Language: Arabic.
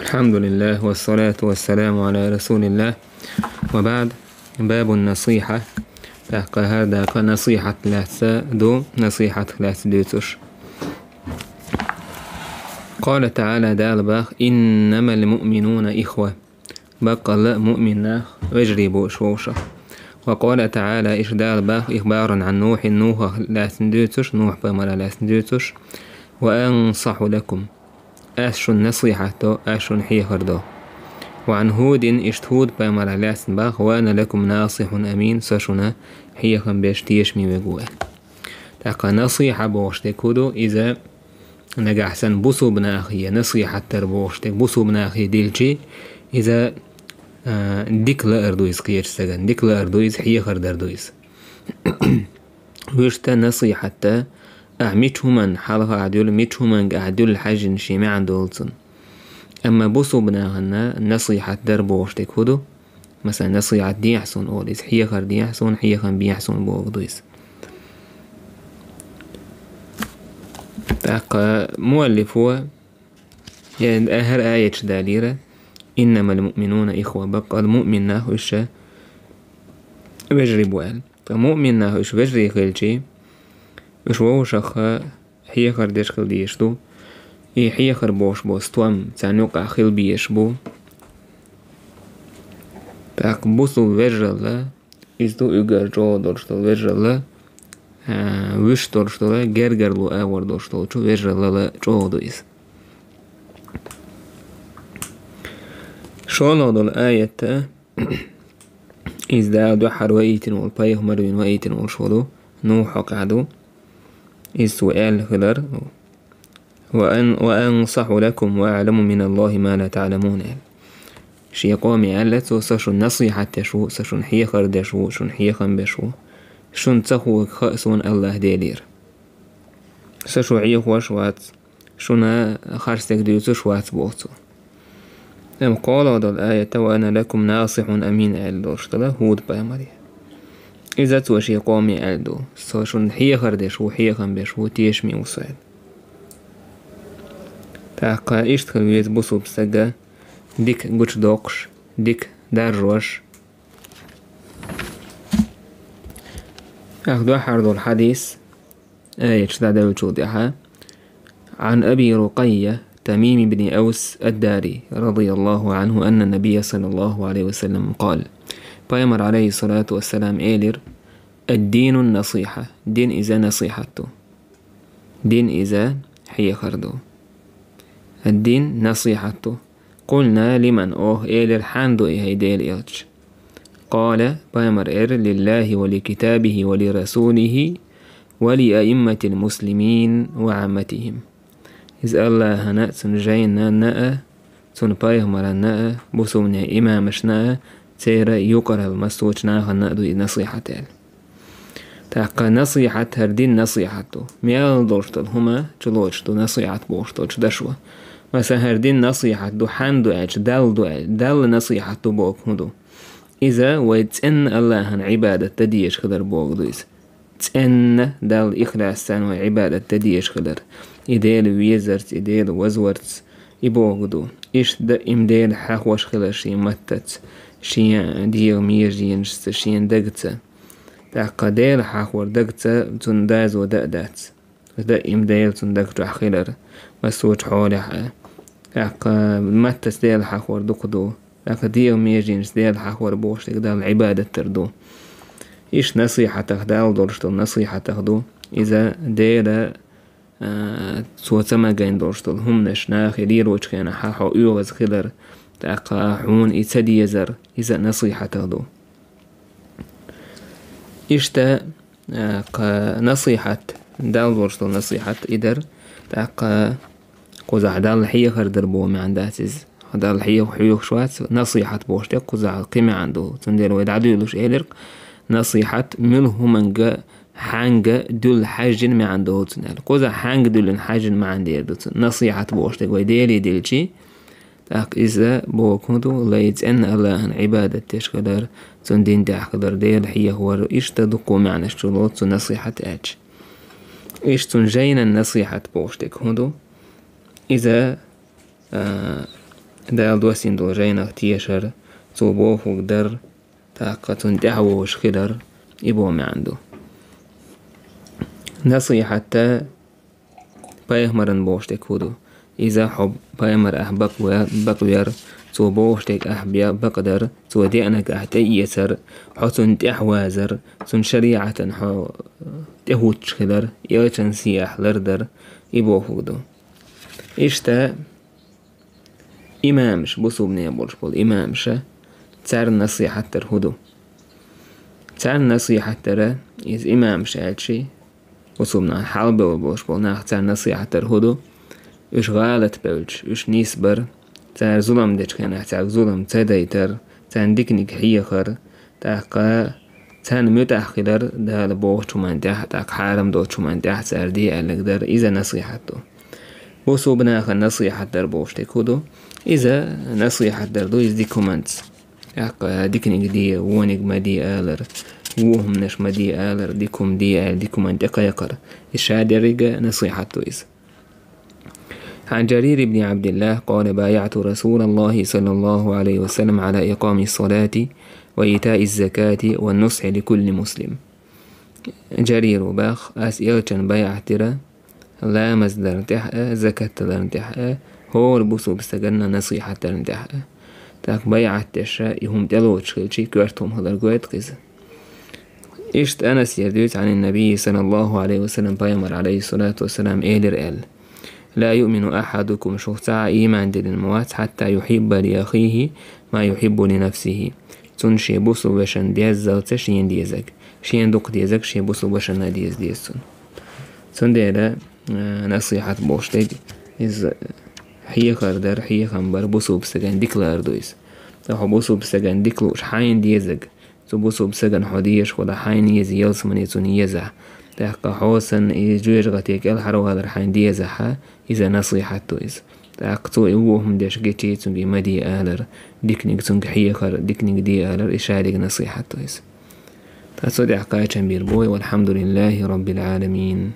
الحمد لله والصلاة والسلام على رسول الله. وبعد، باب النصيحة. هذا نصيحة لهسا دو نصيحة لهس دوتش. قال تعالى دالباخ إنما المؤمنون إخوة بقى مؤمن وجربوا شوشة. وقال تعالى إيش دالباخ إخبارا عن نوح لهس دوتش نوح بمرا لهس دوتش. وأنصح لكم أشون نصيحته أشون حيخردو. وعن هود اشتهود بامر لاسن باخ وأنا لكم ناصح أمين سشنا حيخن بيشتيش مي وقوه. تاقا نصيحة بوشتك هدو إذا نجح سن بوسو بناخي نصيحة تربوشتك بوسو بناخي ديلشي إذا ديك لا أردويز قيش سجن ديك لا أردويز حيخر دردويز ويشتا نصيحة تا ميتهمن حالها عدول ميتهمن عدول الحاج نشيمي عن دولتن. أما بوسو بناهنا نصيحة دربوشتك هدو مثلا نصيحة ديحسون أوليس حيخر ديحسون حيخن بيحسون بوغدويس. تاقا مؤلف هو يعني أهر آية داليرة إنما المؤمنون إخوة بقى المؤمن ناهو إيش بجري بوال مؤمن ناهو إيش بجري خلشي إيش وهو شخا حيخر ديشخل ديشتو حيخر بوش بوستوام تانوقع خل بيشبو تاق بوسو بجرلا إستو إيجار جو دورشتو بجرلا وش دورشتو جرجرلو أور دورشتو شو بجرلا جو دويس. شون هذا الآية إذا دحر وإيتن والبايه مروين وإيتن والشولو نوح قعدو السؤال خلر وأنصح لكم وأعلم من الله ما لا تعلمون. شي قومي علت وسشون نصيحة تشو سشون حيخر دشو شون حيخن بشو شون تخو خأسون الله ديلير سشو عيخ وشوات شون خرستك ديوتو شوات بوتو. أم قال هذا الآية وأنا لكم ناصح أمين ألدو اشتلا هود بامري إذا توشي قومي ألدو سشون حيخر دشو حيخن بشو تيشمي وصعد تاقا إيشتخل ويز بوسو بسجا ديك قوش دوقش ديك دارجوش. أخذوا حرضو الحديث آية شتعدل وشودها عن أبي رقية تميم بن أوس الداري رضي الله عنه أن النبي صلى الله عليه وسلم قال بيمر عليه الصلاة والسلام إيلر الدين النصيحة دين إذا نصيحته دين إذا حي خردو الدين نصيحته. قلنا لمن إيلر حاندو هيديل إيلش قال بيمر لله ولكتابه ولرسوله ولأئمة المسلمين وعامتهم. إذا الله هنا تنجينا ناء تنبايهم ناء بسونا إمامش ناء تيرا يقرأ المسوش ناء ناء نصيحة تاقا نصيحة هردين نصيحته ميال دورشتل هما جلوشتو نصيحة بوشتو جدشوه مثلا هردين نصيحة دو حاندو اج دال نصيحة بوك هدو إذا ويتسن الله عبادة تديش خدر بوك دويس تسن دال إخلاص سان وعبادة تديش خدر إديل ويزرت إديل وزورت إبوك دو إيش دا إمديل حاوش خلر شي متت شي ديو ميرجين شي دقت تاقا ديل حاور دقت تنداز ودقدات دا إمديل تندقت خلر مسوج حولها تاقا متت ديل حاور دقدو تاقا ديو ميرجين ديل حاور بوش تقدر عبادة تردو. إيش نصيحة تخدال دورشتو نصيحة تخدو إذا ديلا سوتما جين دورشتو هم نشناخ يديروش كان حاحو يوغز خلر تاقا حون يتسدي يزر إذا نصيحة تخدو. إيشتا نصيحة دال دورشتو نصيحة إدر تاقا قوزع دال حيخر دربو ما عنداتز دال حيخ شوات نصيحة بوشتك قوزع قيمة عنده تندير ويدعدو يلوش إيلرق نصيحة منه منجا حانجا دول حاجن ما عنده تنال قوزا حانج دول حاجن ما عنده دوت نصيحة بوشتك ويديلي ديلشي تاق إذا بوكندو لا يتأن الله عبادة تشكدر تندين داخدر ديل حيه هو إيش تدقو معنا شروط نصيحة أج إيش تنجينا النصيحة بوشتك هندو إذا دال دوسين دو جينا تيشر صوبوه وقدر تاقتون دعووش خدر إبو ما عنده نصيحة بايهمرن بوشتك هدو إذا حب بايمر بقوير تو بوشتك بقدر تو ديانك تيسر حتن تحوازر تن شريعة تهوتش خدر يوشن سياح لردر إبو هدو إشتا إمامش بصوب نيبولش بول إمامش تسار نصيحة تر هدو تسار نصيحة تر إذ إمامش ألشي بصوبنا حال بولش بول ناخ تسار نصيحة تر هدو إش غالت بولش إش نيسبر تسار ظلم ديشكنا تسار ظلم تدايتر تسار ديكنيك حيخر تاقا تسار متأخدر دال بوش تمان تاق حارم دو تمان تسار دي ألقدر إذا نصيحة تو بصوبنا خ نصيحة در بوشتك هدو إذا نصيحة در دو إز دي كومنتس ديكنيك دي وونيك ما دي آلر وهم نش ما دي آلر ديكم دي آل ديكم أنت يقر الشهادة رجع نصيحة إذا عن جرير بن عبد الله قال بايعت رسول الله صلى الله عليه وسلم على إقام الصلاة وإيتاء الزكاة والنصح لكل مسلم جرير باخ أسئلة بايعترا لا مصدر تحقق زكاة تحقق هو البصو بستجلنا نصيحة تحقق تاك بيعت تشا يهم تلوش خلشي كورتهم هذا قويت قز إشت أنس يردوت عن النبي صلى الله عليه وسلم بيمر عليه الصلاة والسلام إيلر لا يؤمن أحدكم شخصا إيمان دل الموات حتى يحب لأخيه ما يحب لنفسه تنشي بصو بشن ديزا تشين ديزك شين دوق ديزك شي بصو بشن ديزون تنديلا نصيحة بوشتك إز حي خردر حي خنبر بصو بسجن ديكلار دويس تاخو بصو بسجن ديكلوش حين ديزك تو بصو بسجن حديش ولا حين يزي يلسمني توني يزح تاقا حوسن يجوج غتيك الحرو هذا حين ديزحها إذا نصيحة دويس تاقتو إوهم ديش جيتي تون مدي آلر ديكنيك تون حي خر ديكنيك دي آلر إشارك نصيحة دويس تاسو دي عقاية بير بوي والحمد لله رب العالمين.